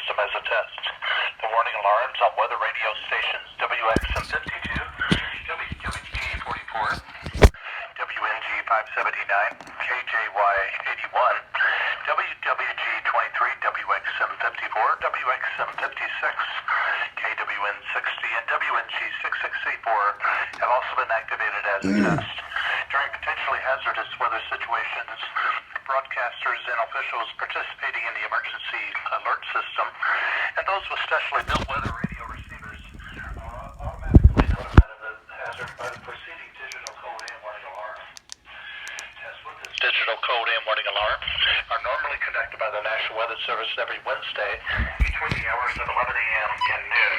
system as a test. The warning alarms on weather radio stations WXM52, WWG44, WNG 579, KJY 81, WWG 23, WXM 54, WXM 56, KWN 60, and WNG 6684 have also been activated as a test. During potentially hazardous weather situations, broadcasters and officials participating in the emergency alert system and those with specially built weather radio receivers are automatically notified of the hazard by the preceding digital code and warning alarm. Tests with this digital code and warning alarm are normally conducted by the National Weather Service every Wednesday between the hours of 11 a.m. and noon.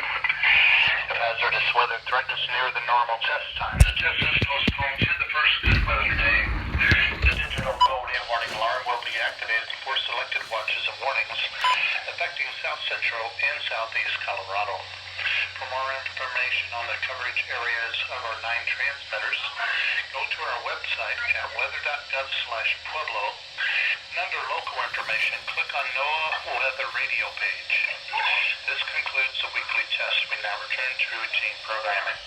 If hazardous weather threatens near the normal test time, the test is postponed to the first good weather day. The digital code and warning alarm will be activated for selected watches and warnings affecting South Central and Southeast Colorado. For more information on the coverage areas of our 9 transmitters, go to our website at weather.gov/Pueblo, and under local information, click on NOAA Weather Radio page. This concludes the weekly test. We now return to routine programming.